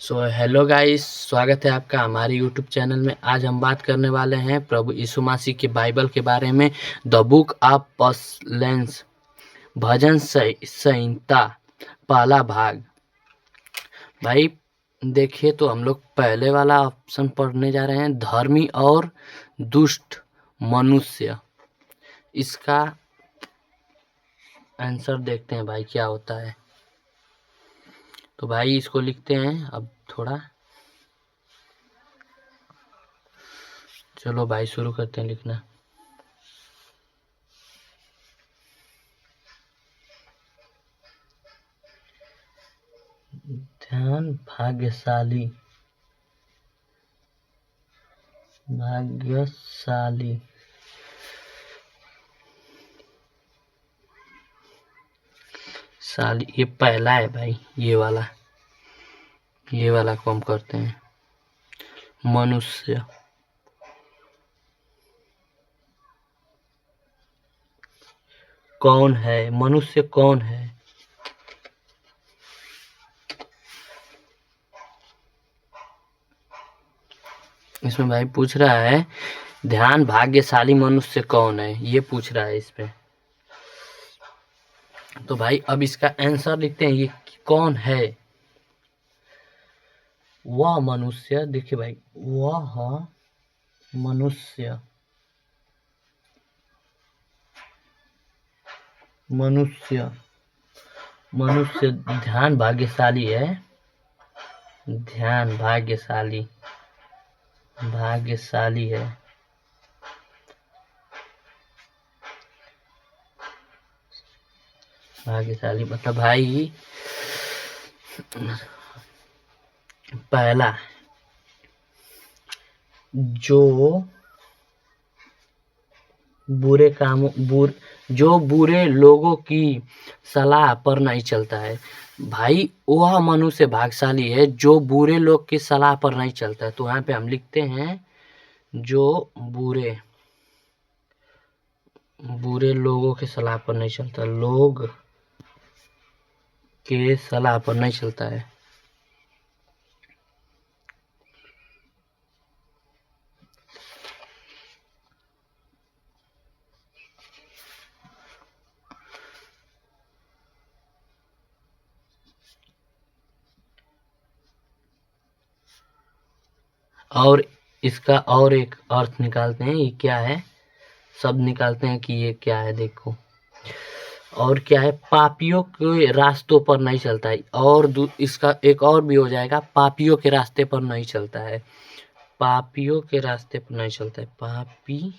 So hello guys, स्वागत है आपका हमारे यूट्यूब चैनल में। आज हम बात करने वाले हैं प्रभु यीशु मसीह के बाइबल के बारे में। द बुक ऑफ पसलेंस, भजन संहिता, पहला भाग। भाई देखिए, तो हम लोग पहले वाला ऑप्शन पढ़ने जा रहे हैं, धर्मी और दुष्ट मनुष्य। इसका आंसर देखते हैं भाई क्या होता है। तो भाई इसको लिखते हैं अब थोड़ा। चलो भाई शुरू करते हैं लिखना। ध्यान भाग्यशाली, भाग्यशाली। शाली ये पहला है भाई, ये वाला को हम करते हैं मनुष्य। कौन है मनुष्य, कौन है? इसमें भाई पूछ रहा है ध्यान भाग्यशाली मनुष्य कौन है, ये पूछ रहा है इसमें। तो भाई अब इसका आंसर लिखते हैं, ये कौन है? वह मनुष्य, देखिए भाई, वह मनुष्य, मनुष्य मनुष्य ध्यान भाग्यशाली है। ध्यान भाग्यशाली, भाग्यशाली है। भाग्यशाली मतलब भाई पहला, जो बुरे कामों जो बुरे लोगों की सलाह पर नहीं चलता है। भाई वह मनुष्य भाग्यशाली है जो बुरे लोग की सलाह पर नहीं चलता है। तो यहाँ पे हम लिखते हैं जो बुरे बुरे लोगों की सलाह पर नहीं चलता, लोग के सलाह पर नहीं चलता है। और इसका और एक अर्थ निकालते हैं, ये क्या है, शब्द निकालते हैं कि ये क्या है। देखो और क्या है, पापियों के रास्तों पर नहीं चलता है। और इसका एक और भी हो जाएगा, पापियों के रास्ते पर नहीं चलता है। पापियों के रास्ते पर नहीं चलता है, पापी।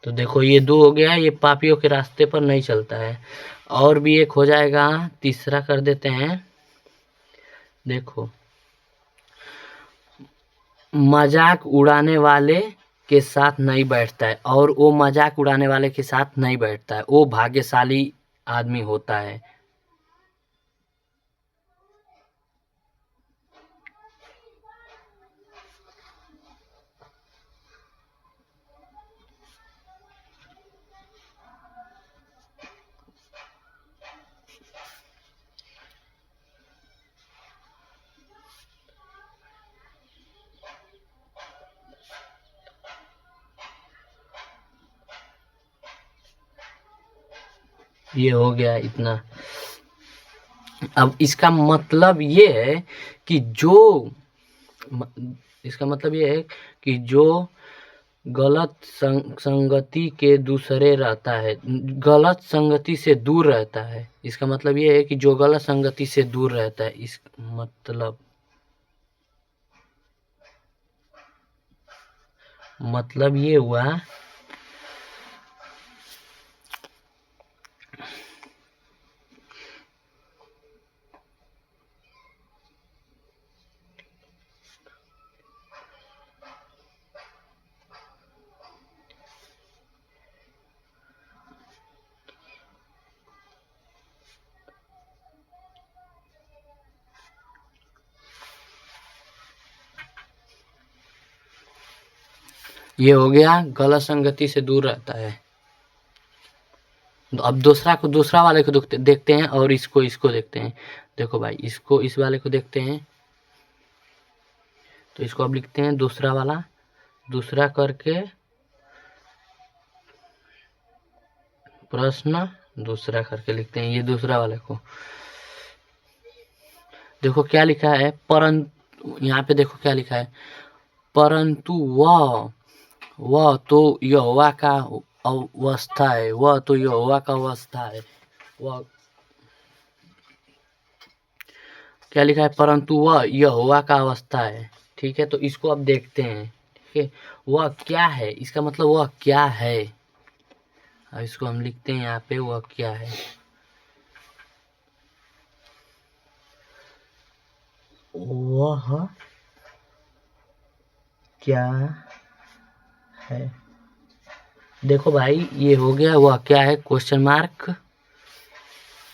तो देखो ये दो हो गया, ये पापियों के रास्ते पर नहीं चलता है। और भी एक हो जाएगा, तीसरा कर देते हैं। देखो, मजाक उड़ाने वाले के साथ नहीं बैठता है। और वो मजाक उड़ाने वाले के साथ नहीं बैठता है, वो भाग्यशाली आदमी होता है। ये हो गया इतना। अब इसका मतलब ये है कि इसका मतलब ये है कि जो गलत संगति के दूसरे रहता है, गलत संगति से दूर रहता है। इसका मतलब ये है कि जो गलत संगति से दूर रहता है, इस मतलब ये हुआ। ये हो गया गलत संगति से दूर रहता है। अब दूसरा वाले को देखते हैं और इसको देखते हैं। देखो भाई, इसको इस वाले को देखते हैं, तो इसको अब लिखते हैं दूसरा वाला, दूसरा करके प्रश्न दूसरा करके लिखते हैं। ये दूसरा वाले को देखो क्या लिखा है, परंतु यहाँ पे देखो क्या लिखा है, परंतु वह तो यहोवा का अवस्था है, वह तो यहोवा का अवस्था है। वह क्या लिखा है, परंतु वह यहोवा का अवस्था है। ठीक है, तो इसको अब देखते हैं। ठीक है, वह क्या है, इसका मतलब वह क्या है। अब इसको हम लिखते हैं यहाँ पे, वह क्या है। वह क्या है, देखो भाई ये हो गया वह क्या है क्वेश्चन मार्क।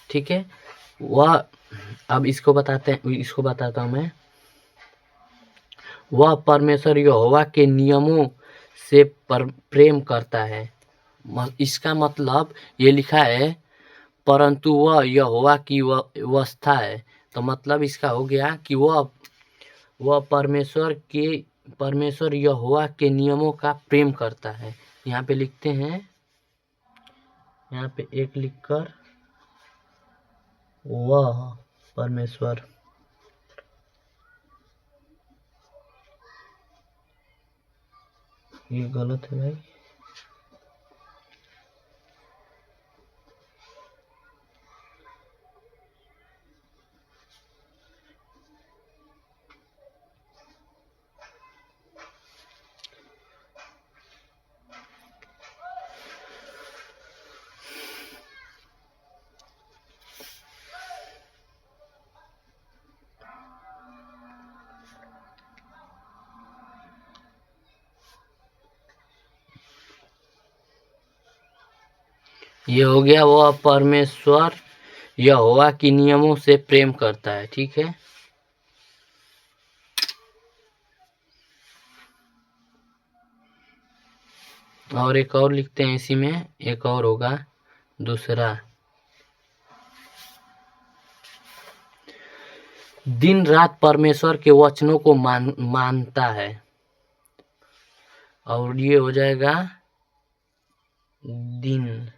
ठीक है, वह अब इसको बताता हूं मैं। वह परमेश्वर यहोवा के नियमों से प्रेम करता है। इसका मतलब ये लिखा है परंतु वह यहोवा की व्यवस्था है, तो मतलब इसका हो गया कि वह परमेश्वर यहोवा के नियमों का प्रेम करता है। यहाँ पे लिखते हैं, यहाँ पे एक लिखकर वह परमेश्वर, ये गलत है भाई। ये हो गया वह परमेश्वर यहोवा की नियमों से प्रेम करता है। ठीक है, और एक और लिखते हैं इसी में, एक और होगा दूसरा, दिन रात परमेश्वर के वचनों को मानता है। और ये हो जाएगा दिन,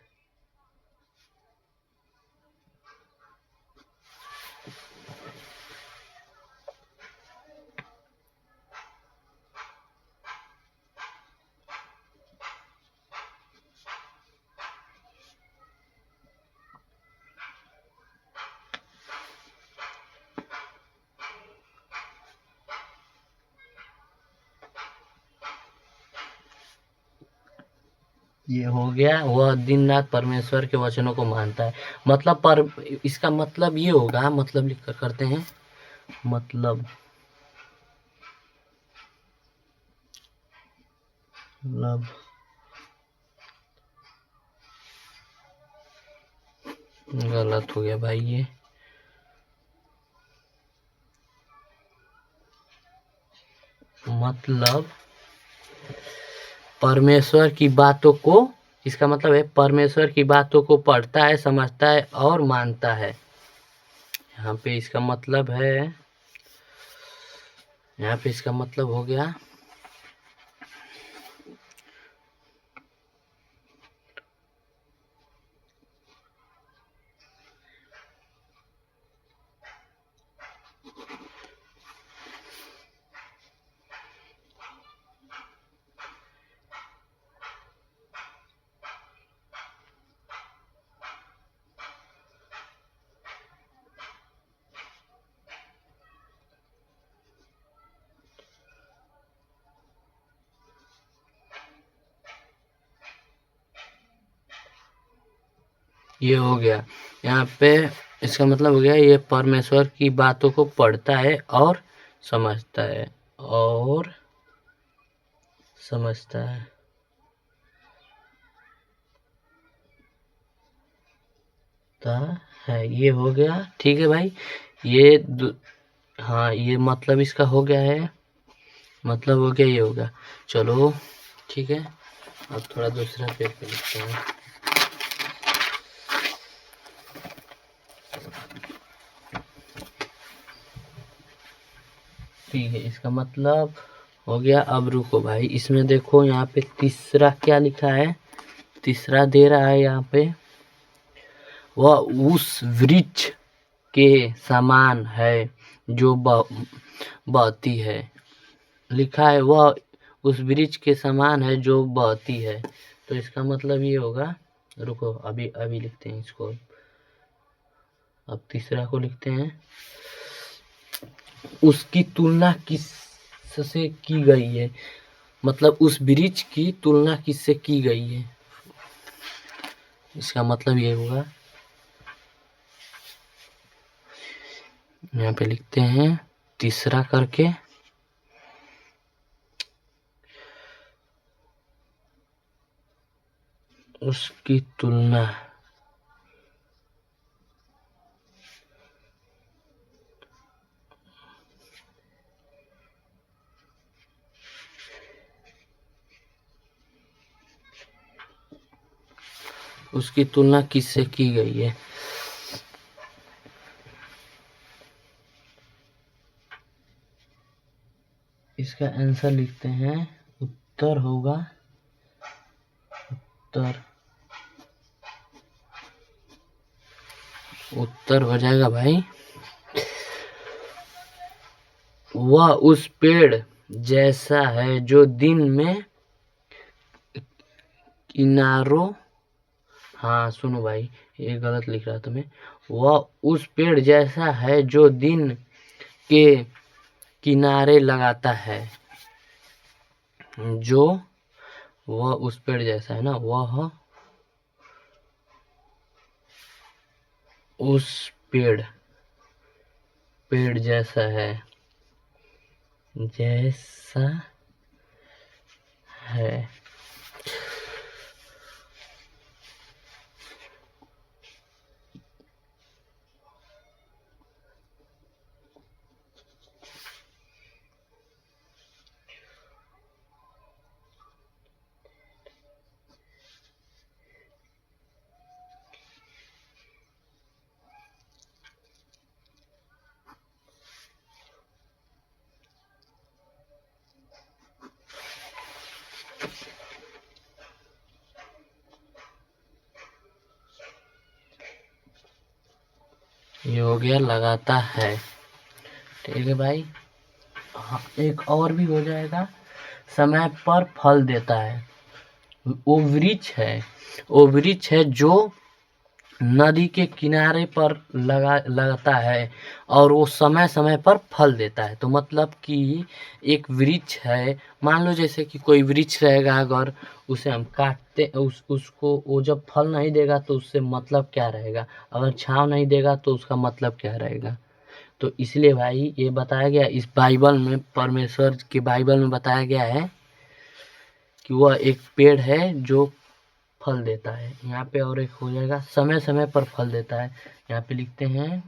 ये हो गया वह दिन रात परमेश्वर के वचनों को मानता है। मतलब इसका मतलब ये होगा, मतलब लिखकर करते हैं, मतलब गलत हो गया भाई ये, मतलब परमेश्वर की बातों को, इसका मतलब है परमेश्वर की बातों को पढ़ता है, समझता है और मानता है। यहाँ पे इसका मतलब है, यहाँ पे इसका मतलब हो गया ये हो गया। यहाँ पे इसका मतलब हो गया ये परमेश्वर की बातों को पढ़ता है और समझता है, और समझता है, ये हो गया। ठीक है भाई, ये हाँ, ये मतलब इसका हो गया है, मतलब हो गया, ये होगा। चलो ठीक है, अब थोड़ा दूसरा पेज पे लिखते हैं। ठीक है, इसका मतलब हो गया। अब रुको भाई, इसमें देखो यहाँ पे तीसरा क्या लिखा है। तीसरा दे रहा है यहाँ पे, वह उस वृक्ष के समान है जो बहती है। लिखा है वह उस वृक्ष के समान है जो बहती है। तो इसका मतलब ये होगा, रुको अभी अभी लिखते हैं इसको। अब तीसरा को लिखते हैं, उसकी तुलना किससे की गई है। मतलब उस वृक्ष की तुलना किससे की गई है, इसका मतलब ये होगा। यहाँ पे लिखते हैं तीसरा करके, उसकी तुलना उसकी तुलना किससे की गई है। इसका आंसर लिखते हैं, उत्तर होगा, उत्तर हो जाएगा भाई, वह उस पेड़ जैसा है जो दिन में किनारों, हाँ सुनो भाई, ये गलत लिख रहा था मैं। वह उस पेड़ जैसा है जो दिन के किनारे लगाता है। जो वह उस पेड़ जैसा है ना, वह उस पेड़ जैसा है, जैसा है। ये हो गया लगाता है। ठीक है भाई, हाँ एक और भी हो जाएगा, समय पर फल देता है। वो वृक्ष है जो नदी के किनारे पर लगता है और वो समय समय पर फल देता है। तो मतलब कि एक वृक्ष है, मान लो जैसे कि कोई वृक्ष रहेगा, अगर उसे हम काटते उसको, वो जब फल नहीं देगा तो उससे मतलब क्या रहेगा, अगर छांव नहीं देगा तो उसका मतलब क्या रहेगा। तो इसलिए भाई ये बताया गया इस बाइबल में, परमेश्वर के बाइबल में बताया गया है कि वह एक पेड़ है जो फल देता है। यहाँ पे और एक हो जाएगा, समय समय पर फल देता है। यहाँ पे लिखते हैं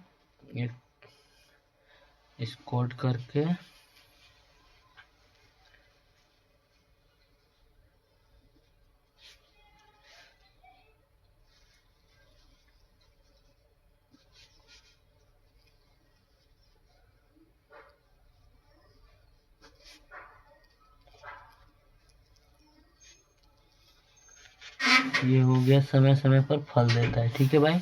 एक इस कोड करके, ये हो गया समय समय पर फल देता है। ठीक है भाई,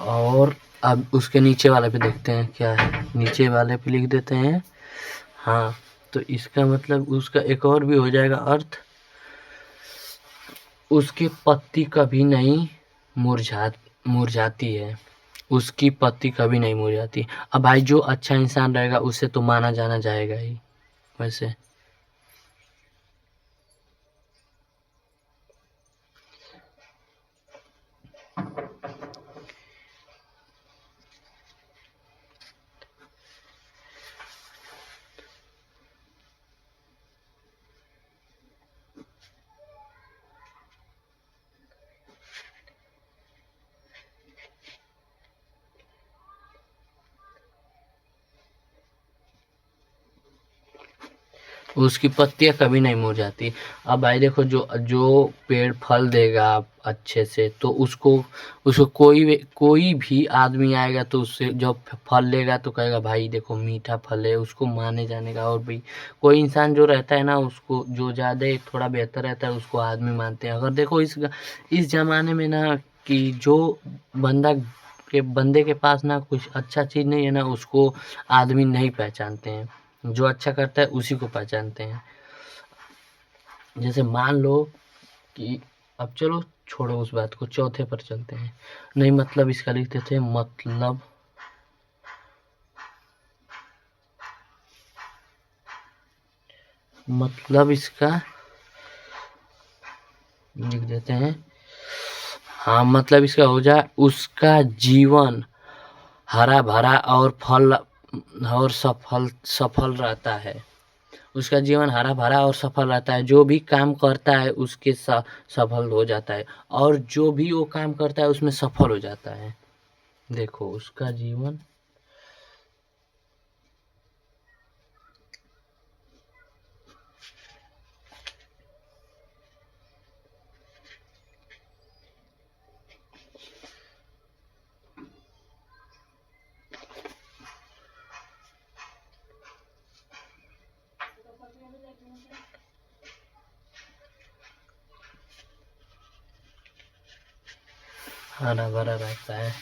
और अब उसके नीचे वाले पे देखते हैं क्या है। नीचे वाले पे लिख देते हैं, हाँ तो इसका मतलब उसका एक और भी हो जाएगा अर्थ, उसकी पत्ती कभी नहीं मुरझाती है। उसकी पत्ती कभी नहीं मुरझाती। अब भाई जो अच्छा इंसान रहेगा उसे तो माना जाना जाएगा ही वैसे। उसकी पत्तियां कभी नहीं मुरझाती। अब भाई देखो, जो जो पेड़ फल देगा अच्छे से, तो उसको उसको कोई भी आदमी आएगा तो उससे जब फल लेगा तो कहेगा भाई देखो मीठा फल है, उसको माने जाने का। और भी कोई इंसान जो रहता है ना, उसको जो ज़्यादा थोड़ा बेहतर रहता है उसको आदमी मानते हैं। अगर देखो इस ज़माने में ना, कि जो बंदे के पास ना कुछ अच्छा चीज़ नहीं है ना, उसको आदमी नहीं पहचानते हैं। जो अच्छा करता है उसी को पहचानते हैं। जैसे मान लो कि, अब चलो छोड़ो उस बात को, चौथे पर चलते हैं। नहीं, मतलब इसका लिखते थे, मतलब इसका लिख देते हैं। हाँ, मतलब इसका हो जाए, उसका जीवन हरा भरा और सफल सफल रहता है। उसका जीवन हरा भरा और सफल रहता है। जो भी काम करता है उसके सफल हो जाता है, और जो भी वो काम करता है उसमें सफल हो जाता है। देखो उसका जीवन हरा भरा रहता है।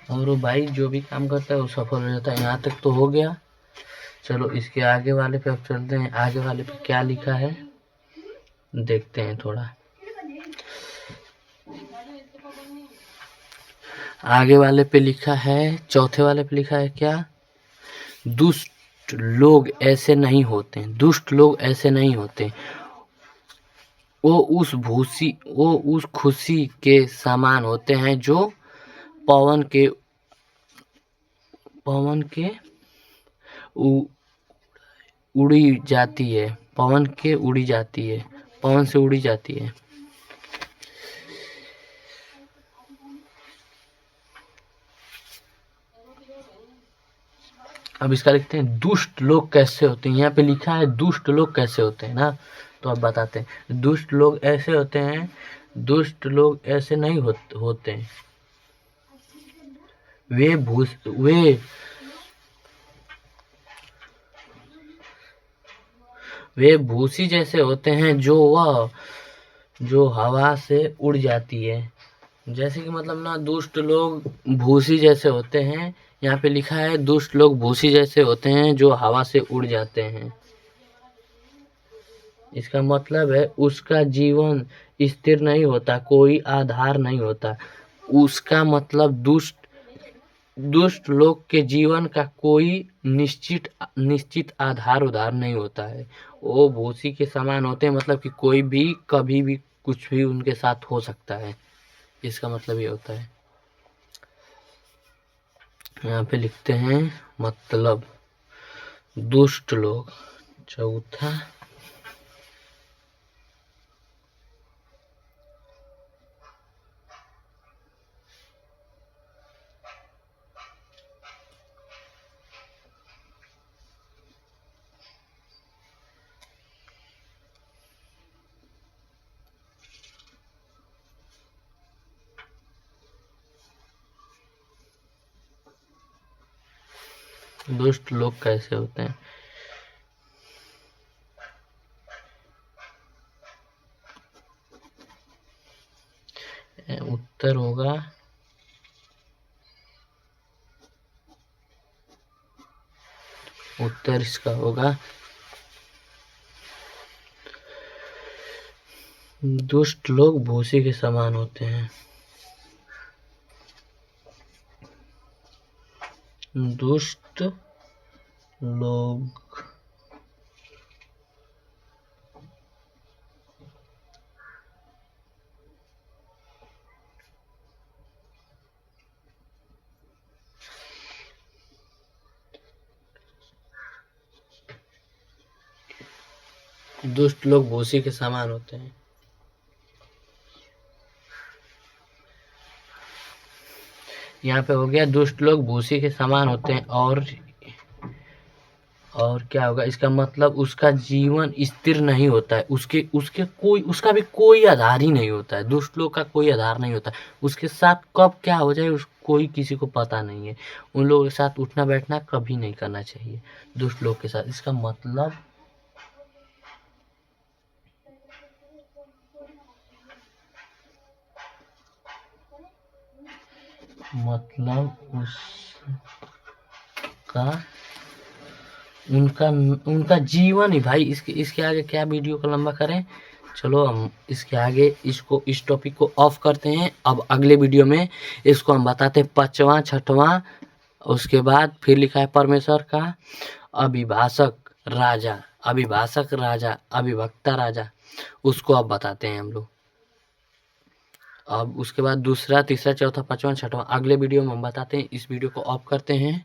और वो भाई जो भी काम करता है वो सफल हो जाता है। यहाँ तक तो हो गया। चलो इसके आगे वाले पे अब चलते हैं। आगे वाले पे क्या लिखा है देखते हैं थोड़ा। आगे वाले पे लिखा है, चौथे वाले पे लिखा है क्या, दुष्ट लोग ऐसे नहीं होते, दुष्ट लोग ऐसे नहीं होते। वो उस खुशी के समान होते हैं जो पवन के पवन के उ, उड़ी जाती है, पवन के उड़ी जाती है, पवन से उड़ी जाती है। अब इसका लिखते हैं, दुष्ट लोग कैसे होते हैं। यहाँ पे लिखा है दुष्ट लोग कैसे होते हैं ना, तो अब बताते हैं। दुष्ट लोग ऐसे होते हैं, दुष्ट लोग ऐसे नहीं होते हैं। वे भूस वे भूसी जैसे होते हैं, जो हवा से उड़ जाती है। जैसे कि मतलब ना, दुष्ट लोग भूसी जैसे होते हैं। यहाँ पे लिखा है दुष्ट लोग भूसी जैसे होते हैं जो हवा से उड़ जाते हैं। इसका मतलब है उसका जीवन स्थिर नहीं होता, कोई आधार नहीं होता। उसका मतलब दुष्ट लोग के जीवन का कोई निश्चित आधार उधार नहीं होता है। वो भूसी के समान होते हैं, मतलब कि कोई भी कभी भी कुछ भी उनके साथ हो सकता है। इसका मतलब ये होता है। यहाँ पे लिखते हैं, मतलब दुष्ट लोग। चौथा, दुष्ट लोग कैसे होते हैं। उत्तर होगा, उत्तर इसका होगा, दुष्ट लोग भूसी के समान होते हैं। दुष्ट लोग भूसी के समान होते हैं। यहाँ पे हो गया दुष्ट लोग भूसी के समान होते हैं। और क्या होगा, इसका मतलब उसका जीवन स्थिर नहीं होता है, उसका भी कोई आधार ही नहीं होता है। दुष्ट लोग का कोई आधार नहीं होता है, उसके साथ कब क्या हो जाए कोई किसी को पता नहीं है। उन लोगों के साथ उठना बैठना कभी नहीं करना चाहिए दुष्ट लोग के साथ। इसका मतलब उसका उनका जीवन ही भाई। इसके आगे क्या वीडियो को लंबा करें। चलो हम इसके आगे इस टॉपिक को ऑफ करते हैं। अब अगले वीडियो में इसको हम बताते हैं 5वां 6वां। उसके बाद फिर लिखा है परमेश्वर का अभिभाषक राजा अभिवक्ता राजा, उसको अब बताते हैं हम लोग। अब उसके बाद दूसरा तीसरा चौथा 5वां 6वां अगले वीडियो में हम बताते हैं। इस वीडियो को ऑफ करते हैं।